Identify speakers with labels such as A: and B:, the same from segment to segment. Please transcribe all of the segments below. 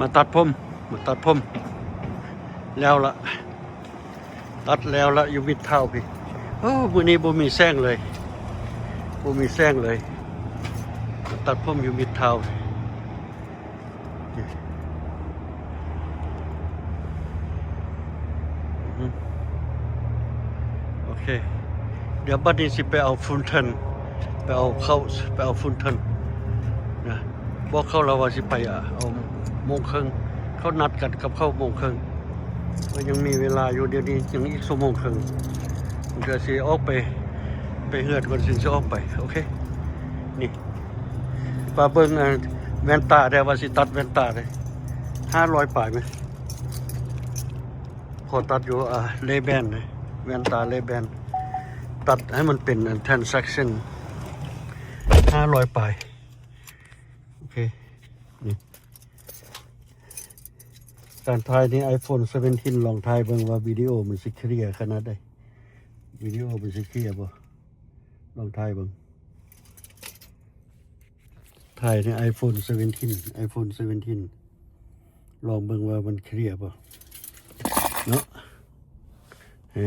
A: มาตัดผมแล้วละตัดแล้วละอยู่มิดเท่าพี่โอ้มื้อนี้บ่มีแซงเลยตัดผมอยู่มิดเท่าโอเคเดี๋ยวบัดนี้สิไปเอาฟุนเทนไปเอาฟุนเทนนะบอกเขาเราว่าสิไปเอาโมงครึ่งเขานัดกันกับเข้าโมงครึ่งก็ยังมีเวลาอยู่เดี๋ยวนี้ยังอีกชั่วโมงครึ่งมันจะสิออกไปเฮือดก่อนสิออกไปโอเคนี่ปาเบิ้งแว่นตาได้ว่าสิตัดแว่นตาได้500 ปลายไหมพอตัดอยู่เลแบนเลยแว่นตาเลแบนตัดให้มันเป็นtransaction 500 ปลายโอเคนี่การถ่ายนี่ iPhone 17 ลองถ่ายเบิ่งว่าวิดีโอมันสิเคลียร์ขนาดใดวิดีโอมันสิเคลียร์บ่ลองถ่ายเบิ่งถ่ายใน iPhone 17 ลองเบิ่งว่ามันเคลียร์บ่เนาะเฮ้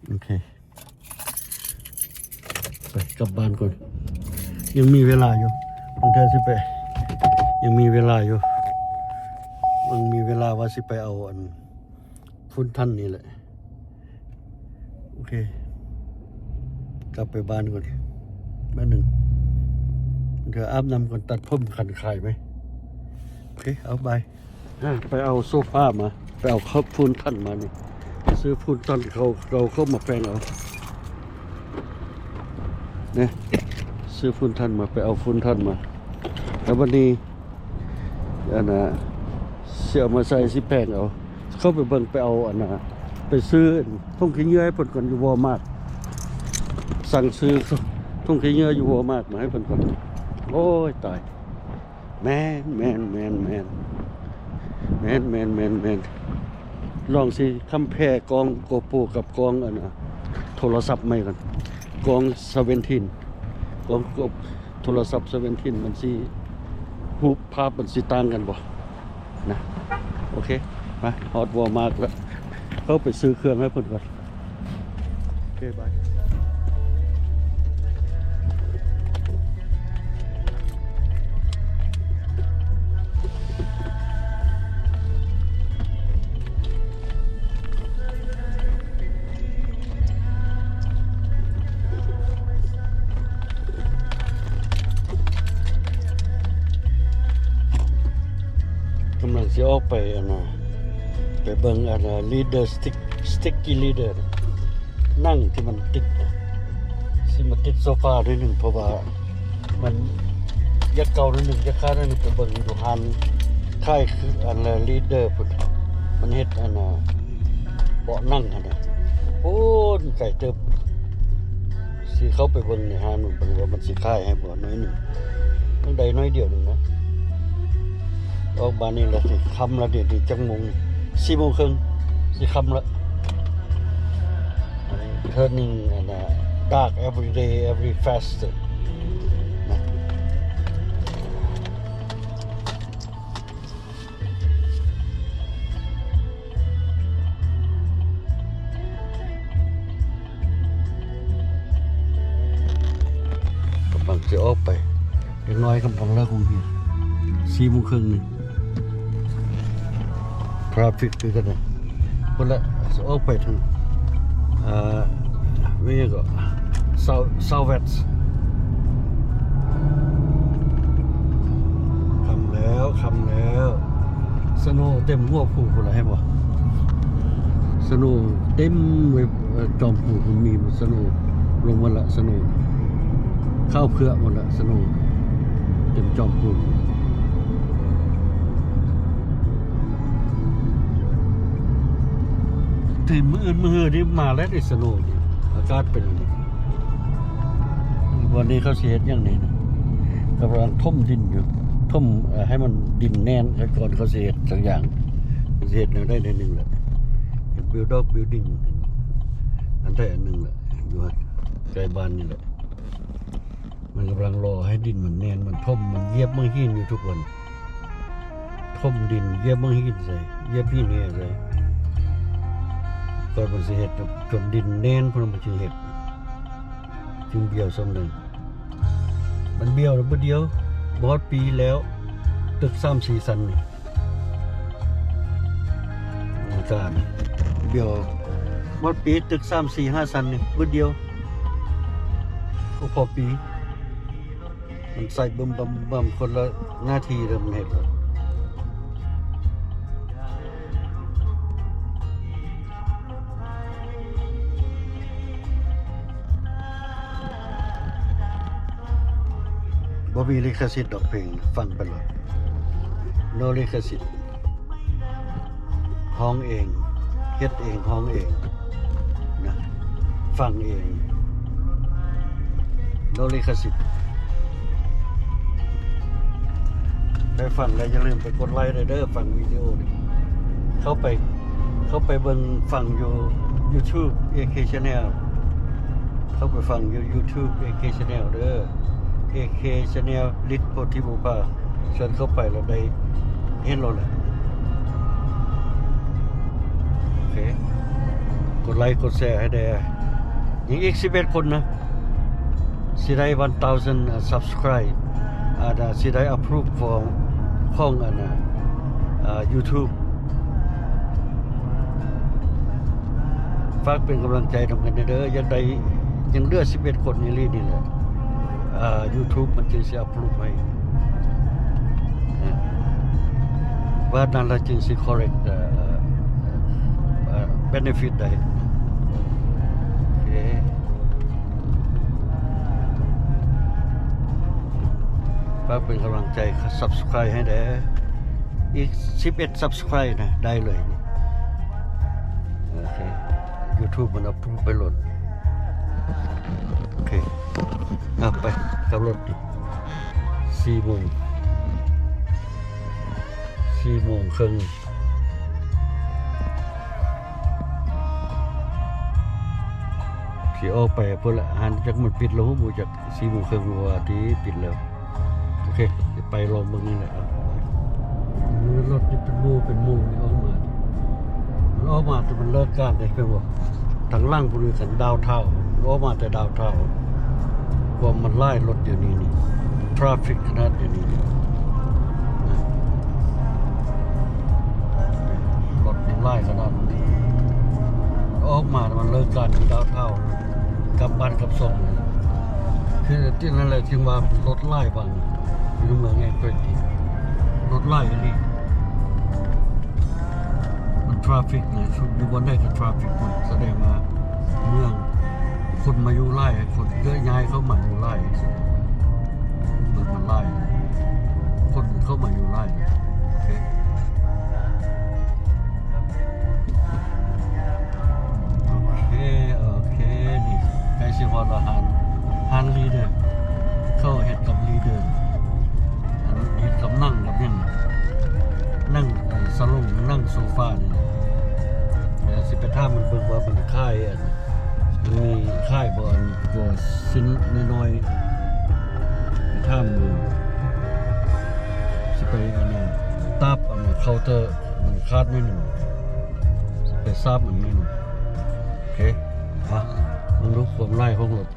A: โอเคไปกลับบ้านก่อนยังมีเวลาอยู่บางทีสิไปยังมีเวลาอยู่มันมีเวลาว่าสิไปเอาฟุนท่านนี่แหละโอเคกลับไปบ้านก่อนแม่หนึ่งเดี๋ยวอาบน้ำก่อนตัดผมขันไข่ไหมโอเคเอาไปเอาโซฟามาไปเอาข้าวฟุนท่านมานี่ซื้อฟุนท่านเราเข้ามาแปลงเอาเนี่ยซื้อฟุนท่านมาไปเอาฟุนท่านมาแล้ววันนี้เสียมาใส่สิแปลงเอาเข้าไปเบิ่งไปเอาไปซื้อทุ่งขี้เหงื่อให้เพิ่นก่อนอยู่วอมากสั่งซื้อทุ่งขี้เหงื่ออยู่วอมากมาให้เพิ่นก่อนโอ้ยตายแมนลองสิคำแพร่กองโกโปกับกองโทรศัพท์ใหม่กันกอง17กองโทรศัพท์17มันสิรูปภาพมันสิต่างกันบ่นะโอเคมาฮอตวอลมากแล้วเข้าไปซื้อเครื่องให้เพิ่นก่อนโอเคบายกำลังสิออกไปไปเบิ่งleader sticky leader นั่งที่มันติดสิมาติดโซฟาด้วยหนึ่งเพราะว่ามันยักเก่าด้วยหนึ่งยักค่าด้วยหนึ่งไปเบิ่งอยู่หันค่ายคือleader พุ่นมันเฮ็ดเบาะนั่งหั่นน่ะโอ้ยไก่เติบสิเข้าไปเบิ่งในหันเบิ่งว่ามันสิค่ายให้บ่น้อยหนึ่งต้องได้น้อยเดียวนึงนะออกบ้านนี่ละสิคำละเดี๋ยวจังมง4 โมงครึ่งสิคำละturning dark every day every fast นะกำลังจะออกไปเด็กน้อยกำลังเลิกโรงเรียน4 โมงครึ่งนี่ทราฟิกคือกันนะคนละออกไปทางวิ่งก็southwest คำแล้วสโนว์เต็มหัวผู้คนละให้บ่สโนว์เต็มเว็บจอมผู้คุณมีสโนว์ลงมาละสโนว์เข้าเพื่อหมดละสโนว์เต็มจอมผู้ที่มือนี่มาแล้วในสโนว์นี่อากาศเป็นอย่างนี้วันนี้เขาเสียอย่างนี้นะกำลังท่มดินอยู่ท่มให้มันดินแน่นก่อนเขาเสียสักอย่างเสียเนี่ยได้ในหนึ่งแหละบิลดิ้งอันใดอันหนึ่งแหละอยู่ใกล้บ้านนี่แหละ มันกำลังรอให้ดินมันแน่นมันท่มมันเหยียบเมืองหินอยู่ทุกวันท่มดินเหยียบเมืองหินใส่เหยียบหินเนี่ยใส่ก่อนมันสิเฮ็ดจนดินแน่นพุ่นมันสิเฮ็ดจึงเบี้ยวสำนึงมันเบี้ยวแล้วบ่เดียวบ่ฮอดปีแล้วตึก 3-4 ชั้นนี่อาจารย์เบี้ยวหมดปีตึก 3-4-5 ชั้นนี่บ่เดียวก็พอปีมันใส่บึมคนละหน้าที่เริ่มเฮ็ดแล้วบ่มีลิขสิทธิ์ดอกเพลงฟังไปเลยโนลิขสิทธิ์ห้องเองเฮ็ดเองห้องเองนะฟังเองโนลิขสิทธิ์ได้ฟังแล้วอย่าลืมไปกดไลค์เด้อฟังวิดีโอนี่เข้าไปเบิ่งฟังอยู่ YouTube AK Channel เข้าไปฟังอยู่ YouTube AK Channel เด้อ AK Channel ลิทโพธิบูพาเชิญเข้าไปแล้วได้เห็นเราแหละโอเคกดไลค์กดแชร์ให้ได้ยังอีก11คนนะสิได้ 1,000 subscribe สิได้ approveของYouTube ฝากเป็นกำลังใจทำกันเด้อยังเหลือ11คนนี่แหละYouTube มันจึงสิ approve ให้ว่านั้นเราจึงสิ correct benefit ได้โอเคฝากเป็นกำลังใจ subscribe ให้ได้อีก11 subscribe นะได้เลยนี่โอเค YouTube มัน approve ไปโหลดโอเคเอาไปขับรถ4 โมงครึ่งสิออกไปเพิ่นละหันจักมันปิดแล้วบ่จัก4 โมงครึ่งว่าที่ปิดแล้วโอเคไปลองเบิ่งนี่แหละรถนี่เป็นหมู่นี่ออกมามันออกมาแต่มันเลิกการได้เพิ่นว่าทางล่างพุ่นสันดาวเท่าออกมาแต่ดาวเท่าความมันไล่รถเดี๋ยวนี้นี่ทราฟิกขนาดเดี๋ยวนี้รถมันไล่ขนาดนี้ออกมามันเลิกการที่ดาวเท่ากลับบ้านกลับส่งคือที่นั่นแหละจึงว่ารถไล่บางอยู่เมืองไงก็ดีรถไล่กันนี่มันทราฟิกเนี่ยชุดอยู่บนได้กับทราฟิกมันแสดงมาเมืองคนมาอยู่ไล่คนเยอะย้ายเข้ามาอยู่ไล่มันไล่คนเข้ามาอยู่ไล่โอเคนี่ใกล้สิฮอดฮันลีเดอร์เข้าเฮ็ดกับลีเดอร์เฮ็ดกับนั่งกับนั่งสลงนั่งโซฟานี่แล้วสิไปท่ามันเบิ่งว่ามันค่ายมีค่ายบอลตัวชิ้นน้อยๆไปท่ามดูสิไปตับเคาน์เตอร์มันคาดนิดหนึ่งไปทราบมันนิดหนึ่งโอเคมามึงรู้ความไล่ของรถ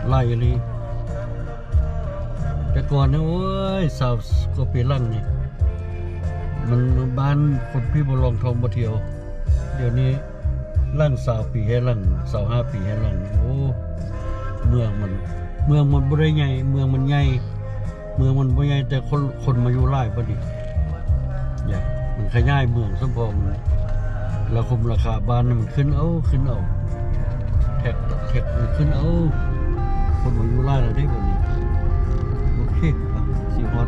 A: ไล่อะไรแต่ก่อนเนี่ยโอ้ยสาวก็ปีลั่งนี่มันบ้านคนพี่บุรองทองบ่เที่ยวเดี๋ยวนี้ลั่ง20 ปีให้ลั่ง25 ปีให้ลั่งโอ้เมืองมันบ่ได้ใหญ่เมืองมันใหญ่เมืองมันบ่ใหญ่แต่คนมาอยู่หลายบ่ดิอย่ามันขยายเมืองสมพงษ์ราคมราคาบ้านมันขึ้นเอาแท็กมันขึ้นเอาคนมาอยู่หลายแล้วได้บ่นี่โอเคสิฮอด